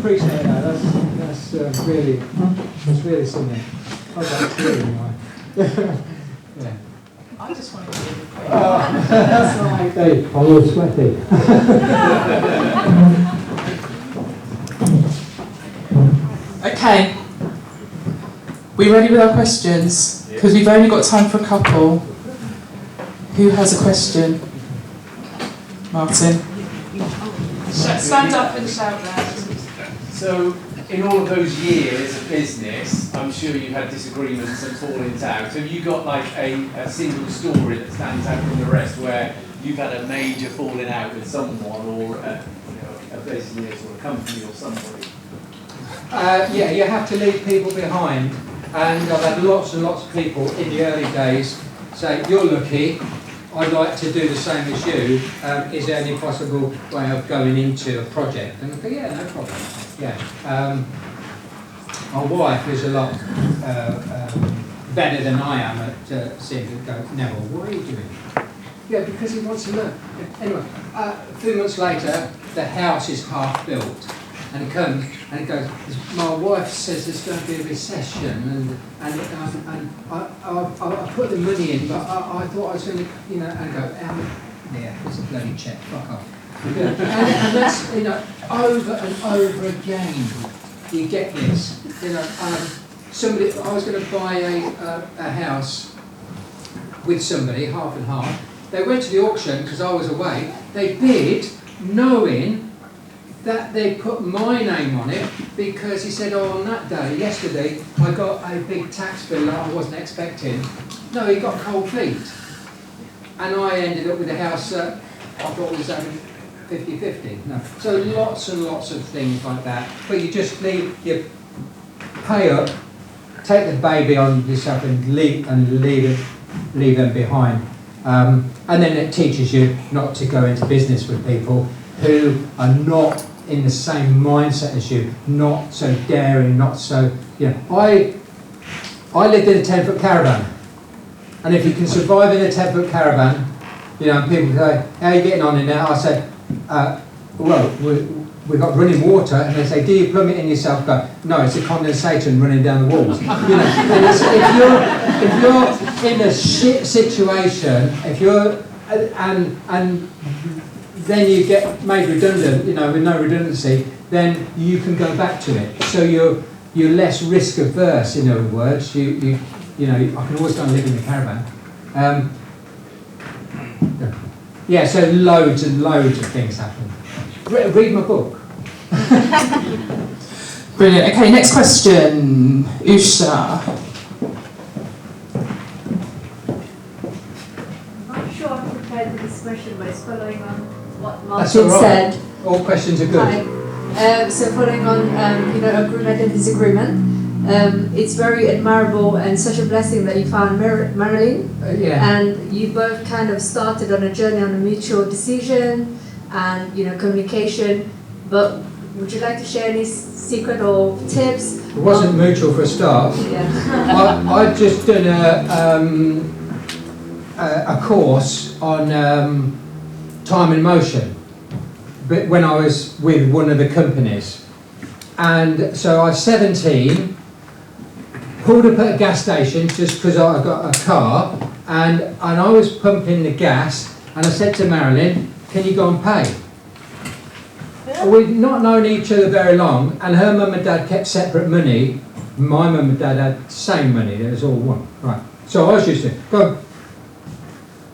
appreciate that. That's really something. That's really nice. Yeah. I just want to give you a quick. That's right. Hey, I'm all sweaty. Okay. We ready with our questions? Because we've only got time for a couple. Who has a question? Martin. Stand up and shout loud. So, in all of those years of business, I'm sure you've had disagreements and fallings out. Have you got like a single story that stands out from the rest where you've had a major falling out with someone or a business or a company or somebody? Yeah, you have to leave people behind. And I've had lots and lots of people in the early days say, "You're lucky, I'd like to do the same as you. Is there any possible way of going into a project?" And I go, "Yeah, no problem." Yeah. My wife is a lot better than I am at seeing it go, "Neville, what are you doing?" Yeah, because he wants to learn. Anyway, a few months later, the house is half built. And he comes and he goes, "My wife says there's going to be a recession, and I put the money in, but I thought I was going to, and go, yeah, it's a bloody check, fuck off." and that's, over and over again, you get this. Somebody, I was going to buy a house with somebody, half and half. They went to the auction because I was away. They bid, knowing that they put my name on it, because he said, "Oh, on that day, yesterday, I got a big tax bill that I wasn't expecting." No, he got cold feet. And I ended up with a house that I thought was 50-50. No. So lots and lots of things like that. But you just you pay up, take the baby on yourself and leave them behind. And then it teaches you not to go into business with people who are not in the same mindset as you, not so daring, not so, I lived in a 10-foot caravan, and if you can survive in a 10-foot caravan, and people say, "How are you getting on in there?" I said, "Well, we've got running water," and they say, "Do you plumb it in yourself?" But no, it's a condensation running down the walls. And if you're in a shit situation, and then you get made redundant, with no redundancy, then you can go back to it. So you're less risk averse. In other words, I can always go and live in the caravan. Yeah, so loads and loads of things happen. Read my book. Brilliant. Okay, next question, Usha. I'm not sure I'm prepared for this question, but it's following on what Martin said. All questions are good. Hi. So following on, agreement and disagreement, it's very admirable and such a blessing that you found Marilyn. And you both kind of started on a journey on a mutual decision and communication. But would you like to share any secret or tips? It wasn't mutual for a start. Yeah. I've just done a course on time and motion, but when I was with one of the companies, and so I was 17, pulled up at a gas station just because I got a car, and I was pumping the gas, and I said to Marilyn, "Can you go and pay?" We'd not known each other very long, and her mum and dad kept separate money. My mum and dad had the same money, it was all one. Right. So I was used to go,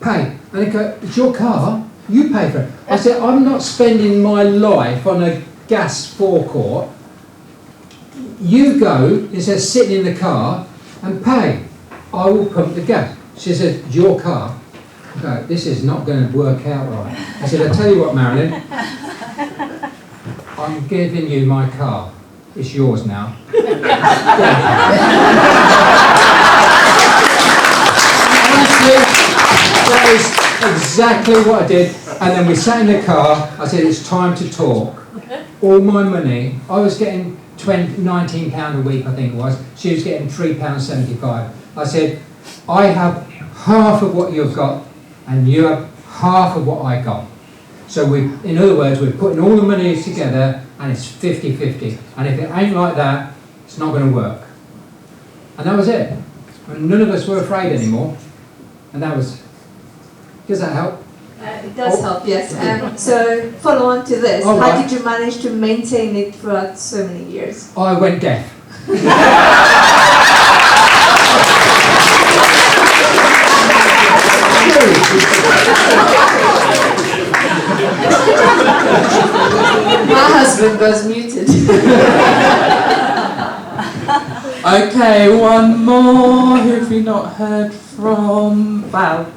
"Pay." And they go, "It's your car, you pay for it." I said, "I'm not spending my life on a gas forecourt. You go, instead of sitting in the car, and pay. I will pump the gas." She said, "It's your car." I go, "This is not going to work out right." I said, "I'll tell you what, Marilyn, I'm giving you my car. It's yours now." Honestly, that is exactly what I did. And then we sat in the car. I said, "It's time to talk." All my money, I was getting £19 a week, I think it was. She was getting £3.75. I said, "I have half of what you've got, and you have half of what I got. So in other words, we're putting all the money together and it's 50-50. And if it ain't like that, it's not going to work. And that was it. And none of us were afraid anymore. And that was, does that help? It does help, yes. So follow on to this. Oh, How right. did you manage to maintain it throughout so many years? I went deaf. My husband was muted. Okay, one more. Who have we not heard from? Val.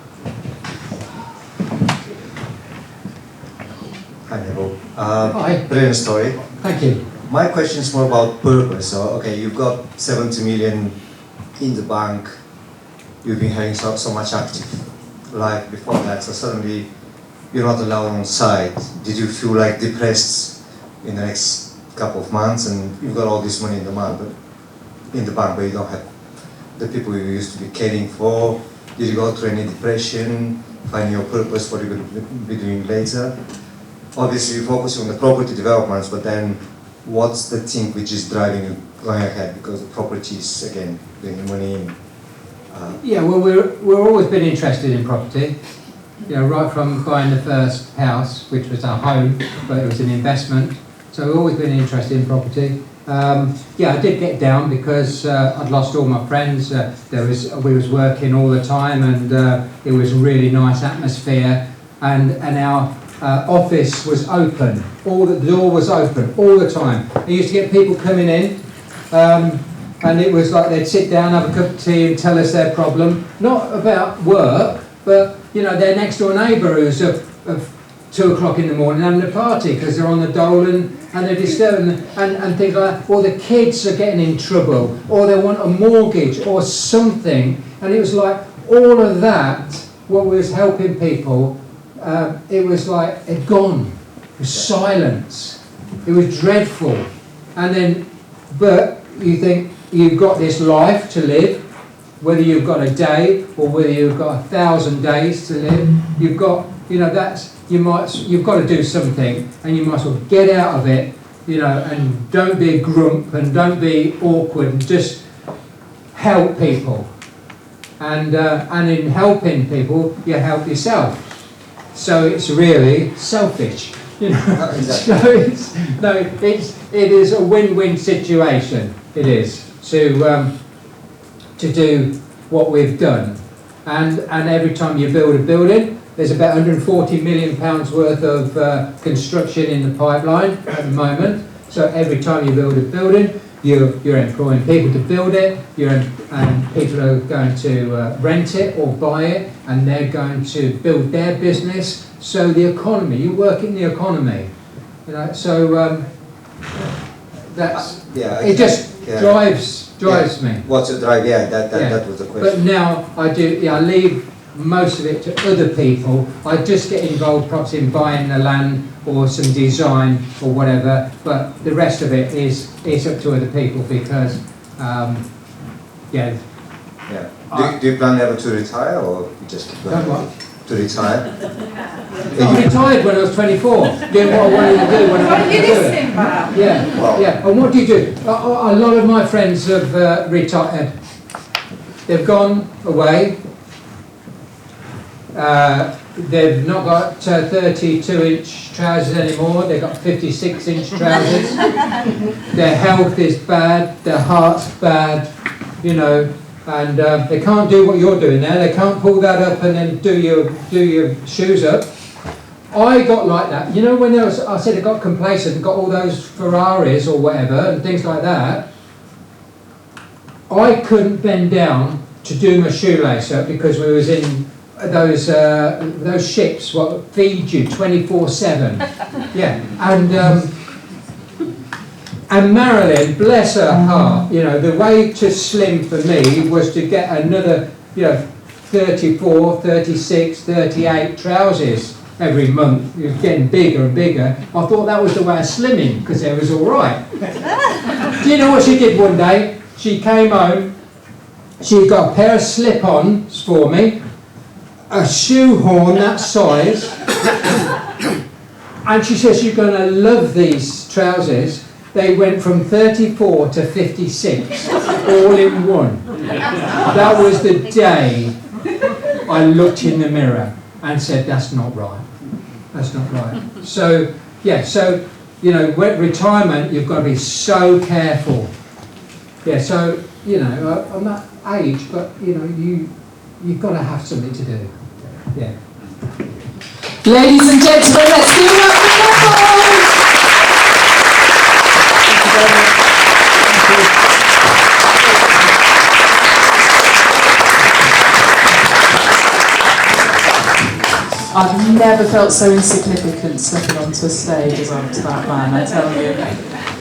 Hi, Neville. Hi. Brilliant story. Thank you. My question is more about purpose. So, okay, you've got 70 million in the bank. You've been having so much active life before that. So suddenly, you're not allowed on site. Did you feel like depressed in the next couple of months? And you've got all this money in the bank, but you don't have the people you used to be caring for. Did you go through any depression? Find your purpose? What you're going to be doing later? Obviously, you focus on the property developments, but then what's the thing which is driving you going ahead? Because the property is, again, bringing money in. Yeah, well, we've always been interested in property. You know, right from buying the first house, which was our home, but it was an investment. So we've always been interested in property. Yeah, I did get down because I'd lost all my friends. We was working all the time, and it was a really nice atmosphere. And our office was open. The door was open all the time. I used to get people coming in. And it was like they'd sit down, have a cup of tea and tell us their problem. Not about work, but, you know, their next door neighbour who's up 2 o'clock in the morning having a party because they're on the dole and they're disturbing and things like that. Or the kids are getting in trouble, or they want a mortgage or something. And it was like all of that, what was helping people, it was like it gone. It was silence. It was dreadful. And then, but you think, you've got this life to live, whether you've got a day or whether you've got 1,000 days to live. You've got, you know, you've got to do something, and you might as well get out of it, you know, and don't be a grump and don't be awkward, and just help people. And in helping people, you help yourself. So it's really selfish, you know. Exactly. So it is a win-win situation. It is. To do what we've done, and every time you build a building, there's about £140 million worth of construction in the pipeline at the moment. So every time you build a building, you're employing people to build it, and people are going to rent it or buy it, and they're going to build their business. So the economy, you work in the economy, you know. So that's it. Just drives me. What's your drive? Yeah, that was the question. But now I leave most of it to other people. I just get involved perhaps in buying the land or some design or whatever, but the rest of it is up to other people because, Yeah. Do you plan ever to retire, or you just keep going? What? To retire? I retired when I was 24, doing what I wanted to do when I wanted to do it. Yeah, Wow. yeah. And what do you do? A lot of my friends have retired. They've gone away. They've not got 32-inch trousers anymore. They've got 56-inch trousers. Their health is bad. Their heart's bad. You know. And they can't do what you're doing now. They can't pull that up and then do your shoes up. I got like that. You know, when I said I got complacent and got all those Ferraris or whatever and things like that, I couldn't bend down to do my shoelace up because we was in those ships what feed you 24/7. Yeah, and Marilyn, bless her heart, you know, the way to slim for me was to get another, you know, 34, 36, 38 trousers every month. It was getting bigger and bigger. I thought that was the way of slimming because it was all right. Do you know what she did one day? She came home, she got a pair of slip-ons for me, a shoehorn that size, And she says, you're going to love these trousers. They went from 34 to 56, all in one. That was the day I looked in the mirror and said, that's not right. That's not right. So, yeah, so, you know, retirement, you've got to be so careful. Yeah, so, you know, I'm that age, but, you know, you've got to have something to do. Yeah. Ladies and gentlemen, let's give it up for Neville! I've never felt so insignificant stepping onto a stage as onto that man, I tell you.